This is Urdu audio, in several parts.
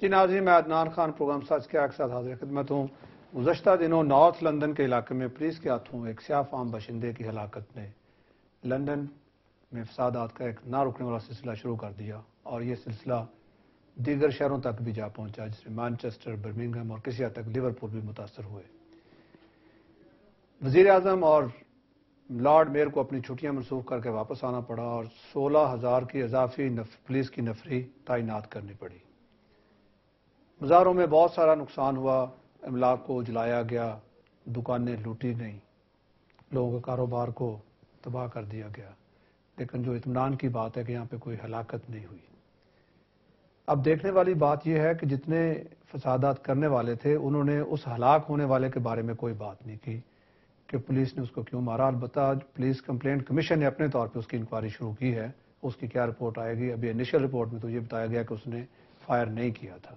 جی ناظرین، میں عدنان خان پروگرام سچ کے ساتھ حاضر خدمت ہوں۔ گزشتہ دنوں نارتھ لندن کے علاقے میں پولیس کے ہاتھوں ایک سیاہ فام باشندے کی ہلاکت نے لندن میں فسادات کا ایک نہ رکنے والا سلسلہ شروع کر دیا، اور یہ سلسلہ دیگر شہروں تک بھی جا پہنچا، جس میں مانچسٹر، برمنگھم اور کسی حد تک لیورپول بھی متاثر ہوئے۔ وزیر اعظم اور لارڈ میئر کو اپنی چھٹیاں منسوخ کر کے واپس آنا پڑا اور 16,000 کی اضافی پولیس کی نفری تعینات کرنی پڑی۔ مزاروں میں بہت سارا نقصان ہوا، املاک کو جلایا گیا، دکانیں لوٹی گئیں، لوگوں کے کاروبار کو تباہ کر دیا گیا، لیکن جو اطمینان کی بات ہے کہ یہاں پہ کوئی ہلاکت نہیں ہوئی۔ اب دیکھنے والی بات یہ ہے کہ جتنے فسادات کرنے والے تھے انہوں نے اس ہلاک ہونے والے کے بارے میں کوئی بات نہیں کی کہ پولیس نے اس کو کیوں مارا۔ البتہ پولیس کمپلینٹ کمیشن نے اپنے طور پہ اس کی انکوائری شروع کی ہے، اس کی کیا رپورٹ آئے گی؟ ابھی انیشل رپورٹ میں تو یہ بتایا گیا کہ اس نے فائر نہیں کیا تھا،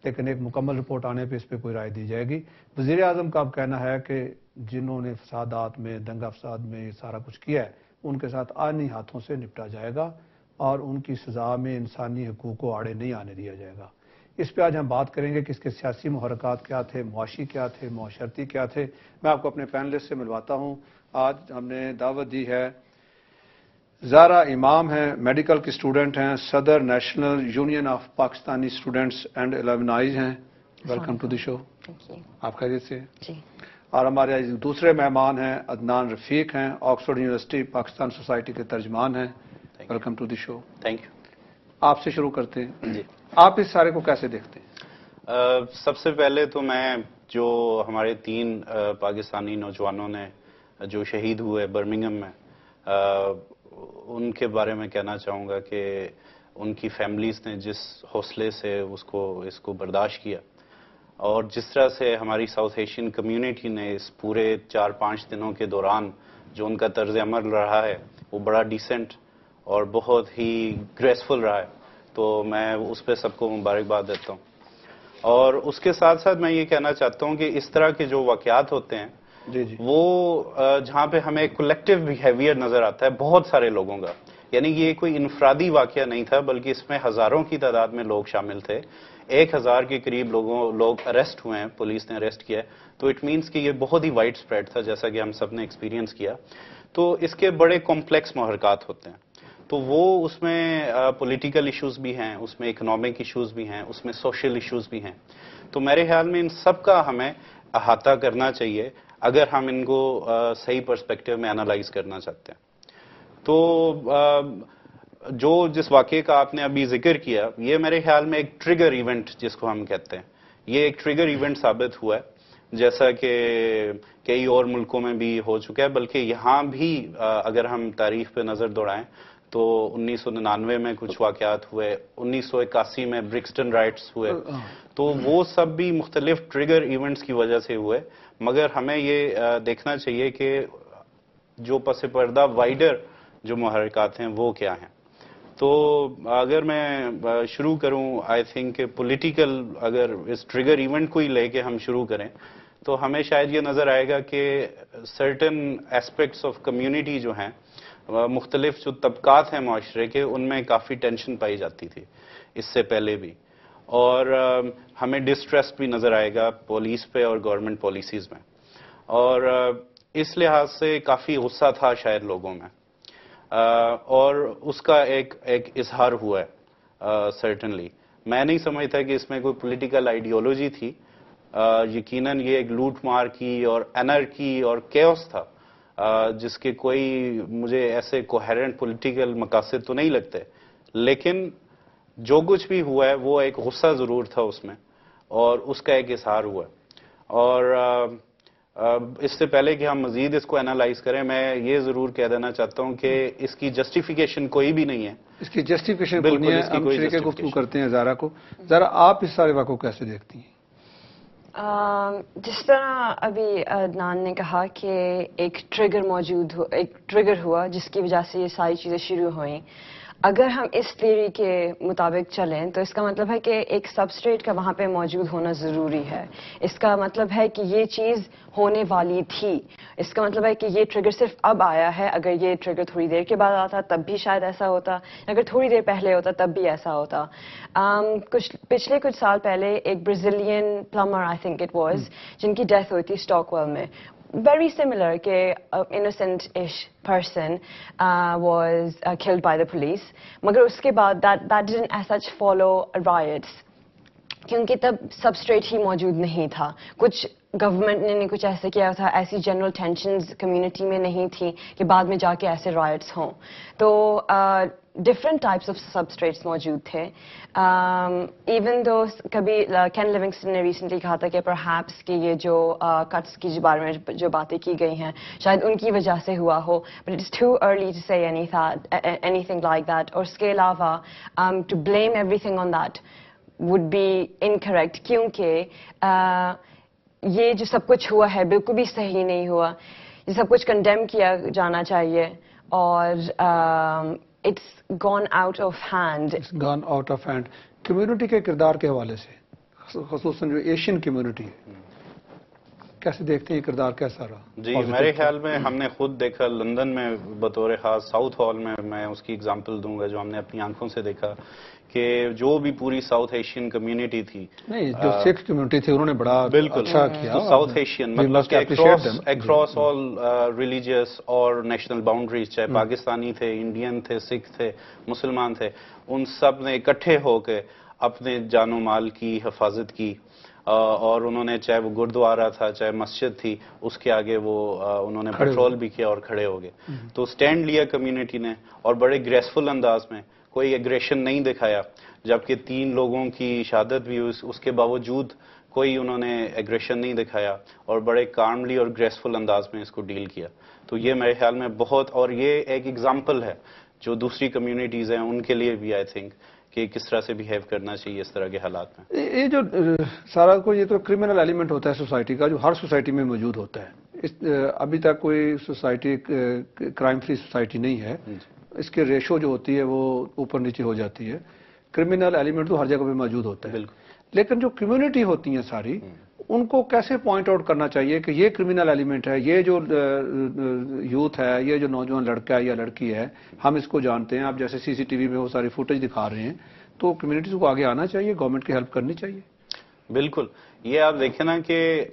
لیکن ایک مکمل رپورٹ آنے پہ اس پہ کوئی رائے دی جائے گی۔ وزیر اعظم کا اب کہنا ہے کہ جنہوں نے فسادات میں، دنگا فساد میں یہ سارا کچھ کیا ہے، ان کے ساتھ آئینی ہاتھوں سے نپٹا جائے گا اور ان کی سزا میں انسانی حقوق کو آڑے نہیں آنے دیا جائے گا۔ اس پہ آج ہم بات کریں گے کہ اس کے سیاسی محرکات کیا تھے، معاشی کیا تھے، معاشرتی کیا تھے۔ میں آپ کو اپنے پینلسٹ سے ملواتا ہوں۔ آج ہم نے دعوت دی ہے، زارا امام ہیں، میڈیکل کی اسٹوڈنٹ ہیں، صدر national union of Pakistani students and alumnis ہیں۔ Welcome to the show. آپ خیریت سے؟ جی۔ اور ہمارے دوسرے مہمان ہیں عدنان رفیق ہیں، آکسفورڈ یونیورسٹی پاکستان سوسائٹی کے ترجمان ہیں۔ Welcome to the show. Thank you. آپ سے شروع کرتے ہیں۔ جی، آپ اس سارے کو کیسے دیکھتے ہیں؟ سب سے پہلے تو میں جو ہمارے 3 پاکستانی نوجوانوں نے جو شہید ہوئے برمنگھم میں، ان کے بارے میں کہنا چاہوں گا کہ ان کی فیملیز نے جس حوصلے سے اس کو برداشت کیا، اور جس طرح سے ہماری ساؤتھ ایشین کمیونٹی نے اس پورے 4-5 دنوں کے دوران جو ان کا طرز عمل رہا ہے وہ بڑا ڈیسنٹ اور بہت ہی گریسفل رہا ہے، تو میں اس پہ سب کو مبارکباد دیتا ہوں۔ اور اس کے ساتھ ساتھ میں یہ کہنا چاہتا ہوں کہ اس طرح کے جو واقعات ہوتے ہیں جی وہ جہاں پہ ہمیں کولیکٹیو بیہیویئر نظر آتا ہے بہت سارے لوگوں کا، یعنی یہ کوئی انفرادی واقعہ نہیں تھا بلکہ اس میں ہزاروں کی تعداد میں لوگ شامل تھے، 1000 کے قریب لوگ اریسٹ ہوئے ہیں، پولیس نے اریسٹ کیا ہے، تو اٹ مینس کہ یہ بہت ہی وائڈ اسپریڈ تھا جیسا کہ ہم سب نے ایکسپیرینس کیا۔ تو اس کے بڑے کمپلیکس محرکات ہوتے ہیں، تو وہ اس میں پولیٹیکل ایشوز بھی ہیں، اس میں اکنامک ایشوز بھی ہیں، اس میں سوشل ایشوز بھی ہیں، تو میرے خیال میں ان سب کا ہمیں احاطہ کرنا چاہیے اگر ہم ان کو صحیح پرسپیکٹو میں انالائز کرنا چاہتے ہیں۔ تو جس واقعے کا آپ نے ابھی ذکر کیا، یہ میرے خیال میں ایک ٹریگر ایونٹ جس کو ہم کہتے ہیں، یہ ایک ٹریگر ایونٹ ثابت ہوا ہے، جیسا کہ کئی اور ملکوں میں بھی ہو چکا ہے، بلکہ یہاں بھی اگر ہم تاریخ پہ نظر دوڑائیں تو 1999 میں کچھ واقعات ہوئے، 1981 میں برکسٹن رائٹس ہوئے، تو وہ سب بھی مختلف ٹریگر ایونٹس کی وجہ سے ہوئے، مگر ہمیں یہ دیکھنا چاہیے کہ جو پس پردہ وائڈر جو محرکات ہیں وہ کیا ہیں۔ تو اگر میں شروع کروں، آئی تھنک پولیٹیکل، اگر اس ٹریگر ایونٹ کو ہی لے کے ہم شروع کریں تو ہمیں شاید یہ نظر آئے گا کہ سرٹن ایسپیکٹس آف کمیونٹی جو ہیں، مختلف جو طبقات ہیں معاشرے کے، ان میں کافی ٹینشن پائی جاتی تھی اس سے پہلے بھی، اور ہمیں ڈسٹرسٹ بھی نظر آئے گا پولیس پہ اور گورنمنٹ پالیسیز میں، اور اس لحاظ سے کافی غصہ تھا شاید لوگوں میں، اور اس کا ایک اظہار ہوا ہے سرٹنلی۔ میں نہیں سمجھتا کہ اس میں کوئی پولیٹیکل آئیڈیالوجی تھی، یقیناً یہ ایک لوٹ مار کی اور انرکی اور کیوس تھا، جس کے کوئی مجھے ایسے کوہیرنٹ پولیٹیکل مقاصد تو نہیں لگتے، لیکن جو کچھ بھی ہوا ہے وہ ایک غصہ ضرور تھا اس میں، اور اس کا ایک اظہار ہوا ہے۔ اور اس سے پہلے کہ ہم مزید اس کو انالائز کریں، میں یہ ضرور کہہ دینا چاہتا ہوں کہ اس کی جسٹیفیکیشن کوئی بھی نہیں ہے، اس کی جسٹیفیکیشن کوئی نہیں ہے۔ ہم شریک گفتگو کرتے ہیں زارا کو۔ زارا، آپ اس سارے واقعے کو کیسے دیکھتی ہیں؟ جس طرح ابھی عدنان نے کہا کہ ایک ٹریگر ہوا جس کی وجہ سے یہ ساری چیزیں شروع ہوئیں، اگر ہم اس تھیوری کے مطابق چلیں تو اس کا مطلب ہے کہ ایک سبسٹریٹ کا وہاں پہ موجود ہونا ضروری ہے. اس کا مطلب ہے کہ یہ چیز ہونے والی تھی. اس کا مطلب ہے کہ یہ ٹریگر صرف اب آیا ہے. اگر یہ ٹریگر تھوڑی دیر کے بعد آتا تب بھی شاید ایسا ہوتا, اگر تھوڑی دیر پہلے ہوتا تب بھی ایسا ہوتا. پچھلے کچھ سال پہلے ایک Brazilian plumber I think it was, جن کی ڈیتھ ہوئی تھی اسٹاک ویل میں. Very similar کہ innocent-ish person was killed by the police. مگر اس کے بعد that didn't as such follow riots. کیونکہ تب سبسٹریٹ ہی موجود نہیں تھا. کچھ گورنمنٹ نے کچھ ایسے کیا تھا, ایسی جنرل ٹینشنز کمیونٹی میں نہیں تھی کہ بعد میں جا کے ایسے رائٹس ہوں. تو ڈفرنٹ ٹائپس آف سبسٹریٹس موجود تھے. ایون دو کبھی کین لیونگسٹن نے ریسنٹلی کہا تھا کہ پرہیپس کہ یہ جو کٹس کی بارے میں جو باتیں کی گئی ہیں شاید ان کی وجہ سے ہوا ہو, but it is too early to say anything like that. اور اس کے علاوہ to blame everything on that would be incorrect, کیونکہ یہ جو سب کچھ ہوا ہے بالکل بھی صحیح نہیں ہوا. یہ سب کچھ کنڈیم کیا جانا چاہیے, اور it's gone out of hand. Gone out of hand. Community کے کردار کے حوالے سے خصوصاً جو ایشین کمیونٹی ہے, کیسے دیکھتے ہیں یہ کردار کیسا رہا؟ جی میرے خیال میں ہم نے خود دیکھا لندن میں بطور خاص ساؤتھ ہال میں اس کی اگزامپل دوں گا جو ہم نے اپنی آنکھوں سے دیکھا کہ جو بھی پوری ساؤتھ ایشین کمیونٹی تھی, نہیں جو سکھ کمیونٹی تھی انہوں نے بڑا اچھا کیا. ساؤتھ ایشین مطلب کہ اکراس آل ریلیجیس اور نیشنل باؤنڈریز, چاہے پاکستانی تھے, انڈین تھے, سکھ تھے, مسلمان تھے, ان سب نے اکٹھے ہو کے اپنے جان و مال کی حفاظت کی. اور انہوں نے چاہے وہ گردوارہ تھا چاہے مسجد تھی, اس کے آگے وہ انہوں نے پیٹرول بھی کیا اور کھڑے ہو گئے. تو سٹینڈ لیا کمیونٹی نے, اور بڑے گریسفل انداز میں, کوئی ایگریشن نہیں دکھایا. جبکہ 3 لوگوں کی شہادت بھی ہوئی, اس کے باوجود کوئی انہوں نے ایگریشن نہیں دکھایا, اور بڑے کالملی اور گریسفل انداز میں اس کو ڈیل کیا. تو یہ میرے خیال میں بہت, اور یہ ایک ایگزامپل ہے جو دوسری کمیونٹیز ہیں ان کے لیے بھی آئی تھنک کہ کس طرح سے بیہیو کرنا چاہیے اس طرح کے حالات میں. یہ جو سارا کو یہ تو کرمنل ایلیمنٹ ہوتا ہے سوسائٹی کا, جو ہر سوسائٹی میں موجود ہوتا ہے. ابھی تک کوئی سوسائٹی کرائم فری سوسائٹی نہیں ہے. اس کے ریشو جو ہوتی ہے وہ اوپر نیچے ہو جاتی ہے. کرمنل ایلیمنٹ تو ہر جگہ پہ موجود ہوتا ہے, لیکن جو کمیونٹی ہوتی ہیں ساری, ان کو کیسے پوائنٹ آؤٹ کرنا چاہیے کہ یہ کرمنل ایلیمنٹ ہے, یہ جو یوتھ ہے, یہ جو نوجوان لڑکا ہے یا لڑکی ہے, ہم اس کو جانتے ہیں. آپ جیسے سی سی ٹی وی میں وہ ساری فوٹیج دکھا رہے ہیں, تو کمیونٹیز کو آگے آنا چاہیے, گورنمنٹ کی ہیلپ کرنی چاہیے. بالکل. یہ آپ دیکھیں نا کہ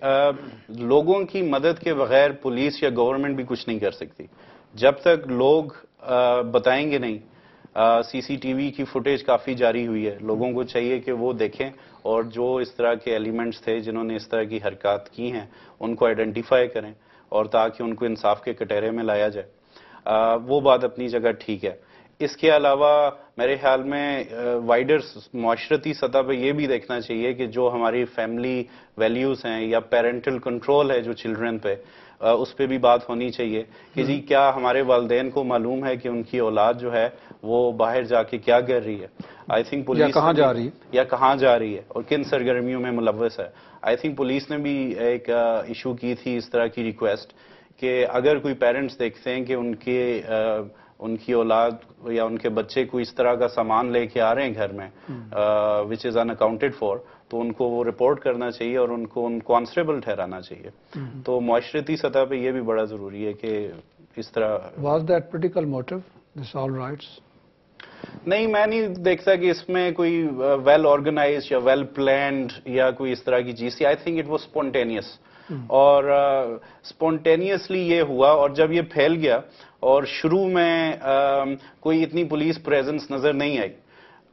لوگوں کی مدد کے بغیر پولیس یا گورنمنٹ بھی کچھ نہیں کر سکتی. جب تک لوگ بتائیں گے نہیں. سی سی ٹی وی کی فوٹیج کافی جاری ہوئی ہے, لوگوں کو چاہیے کہ وہ دیکھیں, اور جو اس طرح کے ایلیمنٹس تھے جنہوں نے اس طرح کی حرکات کی ہیں ان کو آئیڈینٹیفائی کریں, اور تاکہ ان کو انصاف کے کٹہرے میں لایا جائے. وہ بات اپنی جگہ ٹھیک ہے. اس کے علاوہ میرے خیال میں وائڈر معاشرتی سطح پہ یہ بھی دیکھنا چاہیے کہ جو ہماری فیملی ویلیوز ہیں یا پیرنٹل کنٹرول ہے جو چلڈرن پہ, اس پہ بھی بات ہونی چاہیے کہ جی کیا ہمارے والدین کو معلوم ہے کہ ان کی اولاد جو ہے وہ باہر جا کے کیا کر رہی ہے. آئی تھنک پولیس یا کہاں جا رہی ہے اور کن سرگرمیوں میں ملوث ہے. آئی تھنک پولیس نے بھی ایک ایشو کی تھی اس طرح کی ریکویسٹ کہ اگر کوئی پیرنٹس دیکھتے ہیں کہ ان کی اولاد یا ان کے بچے کو اس طرح کا سامان لے کے آ رہے ہیں گھر میں وچ از ان اکاؤنٹڈ فار, تو ان کو وہ رپورٹ کرنا چاہیے اور ان کو کانسٹیبل ٹھہرانا چاہیے. تو معاشرتی سطح پہ یہ بھی بڑا ضروری ہے کہ اس طرح. Was that political motive this all rights? نہیں, میں نہیں دیکھتا کہ اس میں کوئی ویل آرگنائزڈ یا ویل پلانڈ یا کوئی اس طرح کی چیز تھی. I think it was spontaneous, اور اسپونٹینیسلی یہ ہوا. اور جب یہ پھیل گیا اور شروع میں کوئی اتنی پولیس پریزنس نظر نہیں آئی,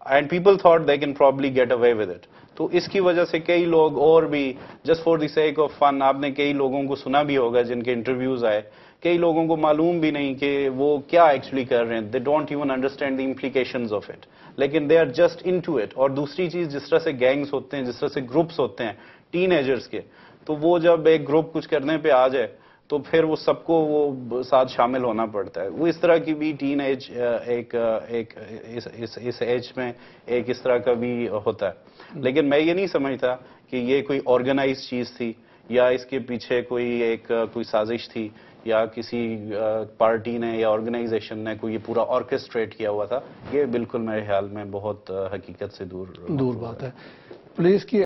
and people thought they can probably get away with it, تو اس کی وجہ سے کئی لوگ اور بھی just for the sake of fun, آپ نے کئی لوگوں کو سنا بھی ہوگا جن کے انٹرویوز آئے, کئی لوگوں کو معلوم بھی نہیں کہ وہ کیا ایکچولی کر رہے ہیں. They don't even understand the implications of it, لیکن they are just into it. اور دوسری چیز, جس طرح سے گینگز ہوتے ہیں, جس طرح سے گروپس ہوتے ہیں ٹین ایجرز کے, تو وہ جب ایک گروپ کچھ کرنے پہ آ جائے تو پھر وہ سب کو وہ ساتھ شامل ہونا پڑتا ہے. وہ اس طرح کی بھی ٹین ایج ایک اس ایج میں ایک اس طرح کا بھی ہوتا ہے. لیکن میں یہ نہیں سمجھتا کہ یہ کوئی آرگنائز چیز تھی یا اس کے پیچھے کوئی سازش تھی یا کسی پارٹی نے یا آرگنائزیشن نے کوئی یہ پورا آرکسٹریٹ کیا ہوا تھا، یہ بالکل میرے خیال میں بہت حقیقت سے دور بات ہے. پولیس کی